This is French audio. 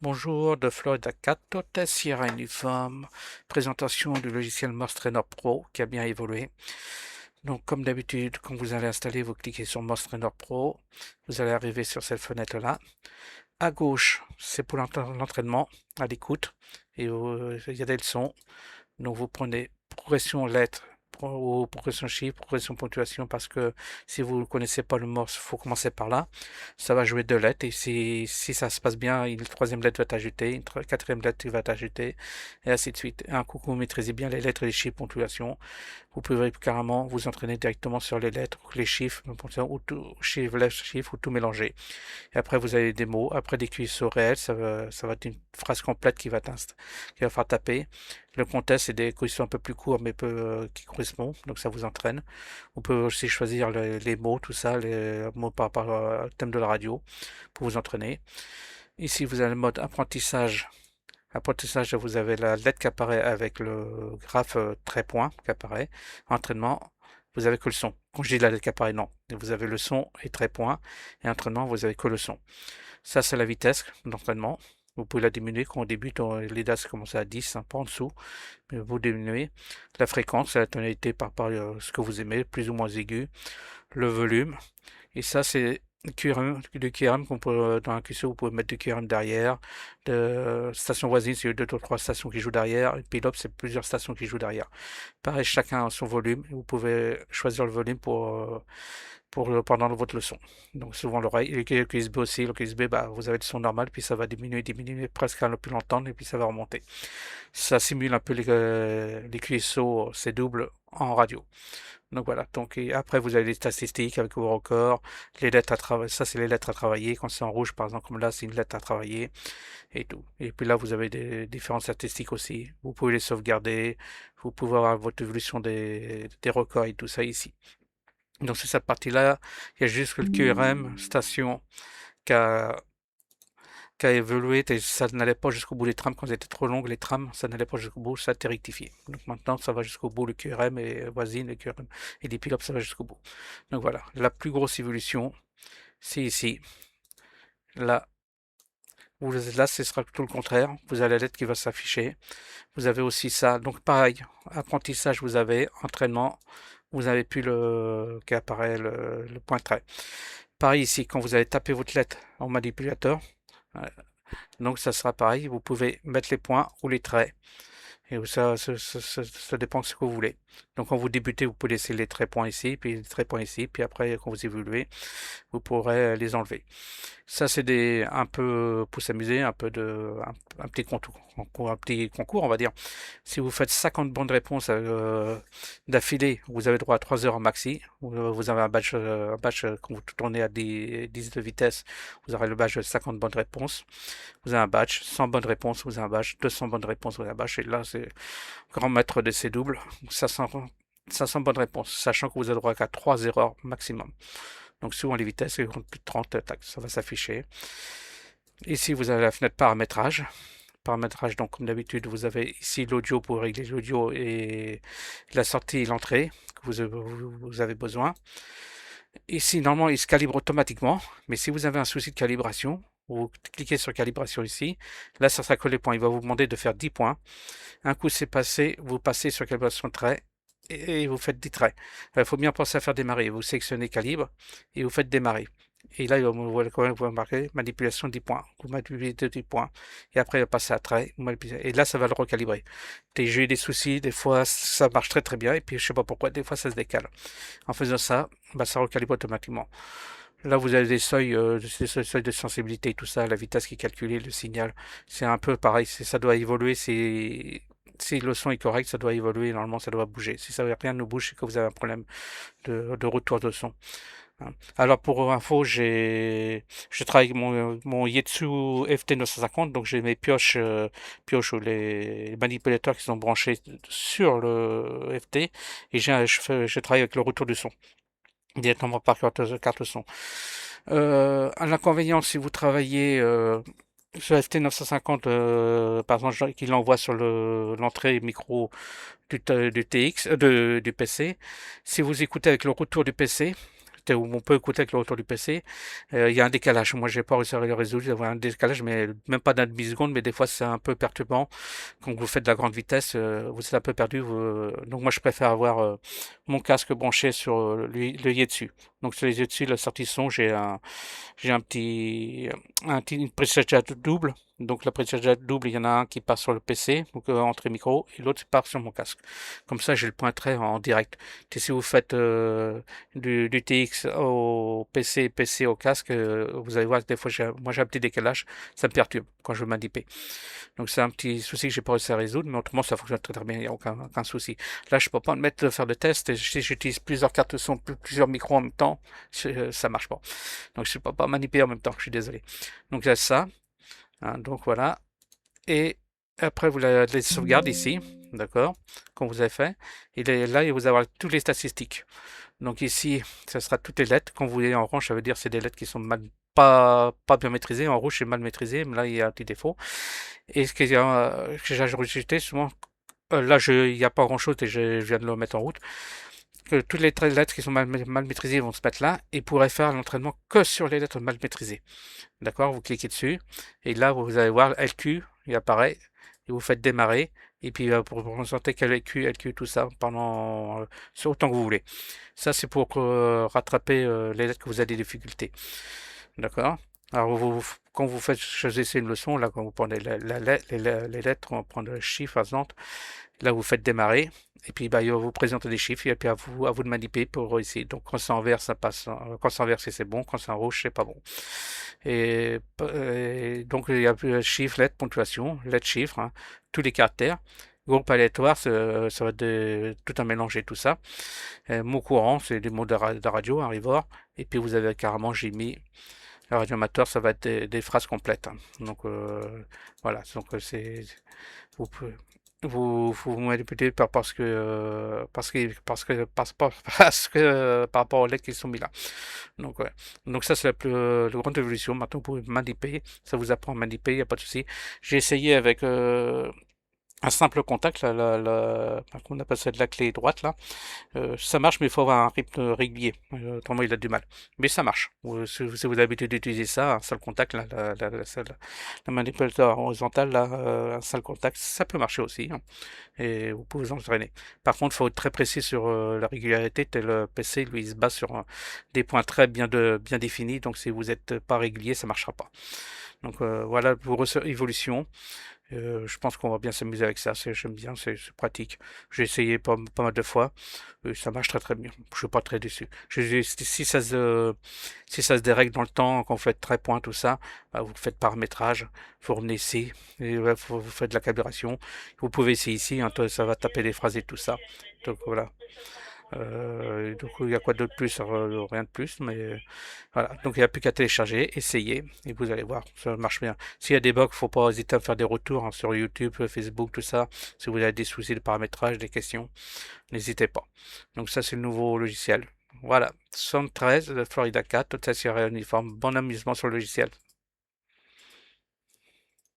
Bonjour, de Florida 4, Hôtel Sierra Uniforme, présentation du logiciel Mostrainer Pro qui a bien évolué. Donc comme d'habitude, quand vous allez installer, vous cliquez sur Mostrainer Pro, vous allez arriver sur cette fenêtre-là. À gauche, c'est pour l'entraînement, à l'écoute, et il y a des leçons. Donc vous prenez progression lettres ou progression chiffre, progression ponctuation, parce que si vous ne connaissez pas le morse, il faut commencer par là. Ça va jouer deux lettres, et si ça se passe bien, une troisième lettre va être ajoutée, une quatrième lettre va être ajoutée, et ainsi de suite. Un coup que vous maîtrisez bien les lettres et les chiffres, ponctuation, vous pouvez carrément vous entraîner directement sur les lettres, les chiffres, ou tout, chiffres, ou tout mélanger. Et après, vous avez des mots. Après, des QSO réels, ça va être une phrase complète qui va faire taper. Le contexte, c'est des questions un peu plus courts, mais qui correspondent. Donc, ça vous entraîne. Vous pouvez aussi choisir les mots, tout ça, les mots par rapport au thème de la radio, pour vous entraîner. Ici, vous avez le mode apprentissage. Apprentissage, vous avez la lettre qui apparaît avec le graphe trait point qui apparaît. Entraînement, vous avez que le son. Quand je dis la lettre qui apparaît, non. Vous avez le son et trait point. Et entraînement, vous avez que le son. Ça, c'est la vitesse d'entraînement. Vous pouvez la diminuer quand on débute, les DAS commencent à 10, hein, pas en dessous, mais vous diminuez. La fréquence, c'est la tonalité par rapport à ce que vous aimez, plus ou moins aigu. Le volume, et ça, c'est du QRM qu'on peut, dans un QSO, vous pouvez mettre du QRM derrière. De station voisine, c'est deux ou trois stations qui jouent derrière. Et Pilote, c'est plusieurs stations qui jouent derrière. Pareil, chacun a son volume. Vous pouvez choisir le volume pendant votre leçon. Donc souvent l'oreille, et le QSB aussi, le QSB, bah, vous avez le son normal, puis ça va diminuer presque à ne plus l'entendre, et puis ça va remonter. Ça simule un peu les QSO, c'est double en radio. Donc voilà, donc et après vous avez les statistiques avec vos records, les lettres à travailler, ça c'est les lettres à travailler, quand c'est en rouge par exemple comme là c'est une lettre à travailler et tout. Et puis là vous avez des différentes statistiques aussi, vous pouvez les sauvegarder, vous pouvez avoir votre évolution des records et tout ça ici. Donc sur cette partie-là, il y a juste que le QRM station qui a, qui a évolué, et ça n'allait pas jusqu'au bout des trames quand elles étaient trop longues, les trames, ça n'allait pas jusqu'au bout, ça a été rectifié. Donc maintenant, ça va jusqu'au bout, le QRM et voisine, le QRM et les pilotes, ça va jusqu'au bout. Donc voilà, la plus grosse évolution, c'est ici. Là, là, ce sera tout le contraire. Vous avez la lettre qui va s'afficher. Vous avez aussi ça. Donc pareil, apprentissage, vous avez entraînement, vous avez plus le qui apparaît le point trait. Pareil ici, quand vous allez taper votre lettre en manipulateur, donc ça sera pareil, vous pouvez mettre les points ou les traits. Et ça dépend de ce que vous voulez. Donc quand vous débutez, vous pouvez laisser les traits points ici, puis les traits points ici, puis après quand vous évoluez, vous pourrez les enlever. Ça, c'est un peu pour s'amuser, un petit un petit concours, on va dire. Si vous faites 50 bonnes réponses d'affilée, vous avez droit à 3 heures en maxi. Vous avez un badge quand vous tournez à 10 de vitesse, vous aurez le badge de 50 bonnes réponses. Vous avez un badge, 100 bonnes réponses, vous avez un badge, 200 bonnes réponses, vous avez un badge. Et là, c'est grand maître de ces doubles, 500 bonnes réponses, sachant que vous avez droit qu'à 3 erreurs maximum. Donc souvent les vitesses, ils comptent plus de 30, tac, ça va s'afficher. Ici, vous avez la fenêtre paramétrage. Paramétrage, donc comme d'habitude, vous avez ici l'audio pour régler l'audio et la sortie et l'entrée que vous avez besoin. Ici, normalement, il se calibre automatiquement, mais si vous avez un souci de calibration, vous cliquez sur calibration ici, là, ça sera que les points. Il va vous demander de faire 10 points. Un coup c'est passé, vous passez sur calibration de trait et vous faites des traits. Il faut bien penser à faire démarrer. Vous sélectionnez calibre et vous faites démarrer. Et là, vous marquer manipulation 10 points. Vous manipulez 10 points. Et après, il va passer à trait. Et là, ça va le recalibrer. J'ai eu des soucis. Des fois, ça marche très très bien. Et puis, je sais pas pourquoi, des fois, ça se décale. En faisant ça, bah, ça recalibre automatiquement. Là, vous avez des seuils de sensibilité, tout ça, la vitesse qui est calculée, le signal. C'est un peu pareil, ça doit évoluer. Si le son est correct, ça doit évoluer. Normalement, ça doit bouger. Si ça rien ne bouge, c'est que vous avez un problème de retour de son, hein. Alors, pour info, je travaille avec mon Yaesu FT950, donc j'ai mes pioches ou les manipulateurs qui sont branchés sur le FT, et je travaille avec le retour du son directement par carte son. Un inconvénient, si vous travaillez sur FT950, par exemple, qu'il envoie sur l'entrée micro du TX, du PC, si vous écoutez avec le retour du PC, on peut écouter avec le retour du PC. Il y a un décalage. Moi, j'ai pas réussi à le résoudre. Il y avait un décalage, mais même pas d'un demi-seconde, mais des fois, c'est un peu perturbant. Quand vous faites de la grande vitesse, vous êtes un peu perdu. Donc, moi, je préfère avoir mon casque branché sur l'œillet dessus. Donc, sur les yeux dessus, la sortie son, j'ai une prise jack double. Donc la prise jack double, il y en a un qui passe sur le PC, donc entrée micro, et l'autre part sur mon casque. Comme ça, j'ai le pointeur en direct. Et si vous faites du TX au PC, PC au casque, vous allez voir que des fois, moi j'ai un petit décalage, ça me perturbe quand je veux m'indiper. Donc c'est un petit souci que j'ai pas réussi à résoudre, mais autrement ça fonctionne très très bien, il n'y a aucun souci. Là, je peux pas me mettre de faire de test, et si j'utilise plusieurs cartes son, plusieurs micros en même temps, ça marche pas. Donc je ne peux pas manipuler en même temps, je suis désolé. Donc il y a ça, hein, donc voilà. Et après, vous les sauvegardez ici, d'accord, comme vous avez fait. Et là, il vous avoir toutes les statistiques. Donc ici, ce sera toutes les lettres. Quand vous voyez en orange, ça veut dire que c'est des lettres qui sont pas bien maîtrisées. En rouge, c'est mal maîtrisé, mais là, il y a un petit défaut. Et ce que j'ai rejeté, souvent, là, il n'y a pas grand-chose et je viens de le mettre en route. Que toutes les lettres qui sont mal maîtrisées vont se mettre là et pourraient faire l'entraînement que sur les lettres mal maîtrisées. D'accord? Vous cliquez dessus et là, vous allez voir LQ, il apparaît et vous faites démarrer. Et puis, pour présenter quel LQ, LQ, tout ça pendant sur autant que vous voulez. Ça, c'est pour rattraper les lettres que vous avez des difficultés. D'accord? Alors, quand vous faites, choisissez une leçon, là, quand vous prenez les lettres, on prend le chiffre, par exemple, là, vous faites démarrer, et puis bah, il va vous présenter des chiffres, et puis à vous de manipuler pour réussir. Donc, quand c'est en vert, ça passe, quand c'est en vert, c'est bon, quand c'est en rouge, c'est pas bon. Et donc, il y a chiffre, lettre, ponctuation, lettre, chiffre, hein, tous les caractères. Groupe aléatoire, ça va être tout un mélanger, tout ça. Mots courants, c'est des mots de radio, un rivort. Et puis vous avez carrément, j'ai mis le radio amateur, ça va être des phrases complètes, hein. Donc voilà, donc vous pouvez, vous manipulez parce que par rapport aux lettres qui sont mis là. Donc ouais. Donc ça c'est la grande évolution. Maintenant vous pouvez manipuler, ça vous apprend à manipuler, il n'y a pas de souci. J'ai essayé avec un simple contact, on appelle ça de la clé droite là. Ça marche, mais il faut avoir un rythme régulier. Autrement, il a du mal. Mais ça marche. Si vous avez l'habitude d'utiliser ça, un seul contact, là, la manipulateur horizontal, là, un seul contact, ça peut marcher aussi, hein. Et vous pouvez vous entraîner. Par contre, il faut être très précis sur la régularité. Tel le PC, lui, il se base sur des points très bien définis. Donc, si vous n'êtes pas régulier, ça ne marchera pas. Donc, voilà pour évolution. Je pense qu'on va bien s'amuser avec ça. J'aime bien, c'est pratique. J'ai essayé pas mal de fois. Ça marche très très bien. Je suis pas très déçu. Si ça se dérègle dans le temps, quand vous faites très point, tout ça, bah, vous faites paramétrage. Vous revenez ici. Et, ouais, vous faites de la calibration. Vous pouvez essayer ici, hein, ça va taper des phrases et tout ça. Donc voilà. Donc il y a quoi d'autre plus? Rien de plus, mais voilà. Donc il n'y a plus qu'à télécharger, essayer, et vous allez voir, ça marche bien. S'il y a des bugs, faut pas hésiter à me faire des retours, hein, sur YouTube, Facebook, tout ça. Si vous avez des soucis de paramétrage, des questions, n'hésitez pas. Donc ça c'est le nouveau logiciel. Voilà, 73 de Florida 4, toute ça sur uniforme. Bon amusement sur le logiciel.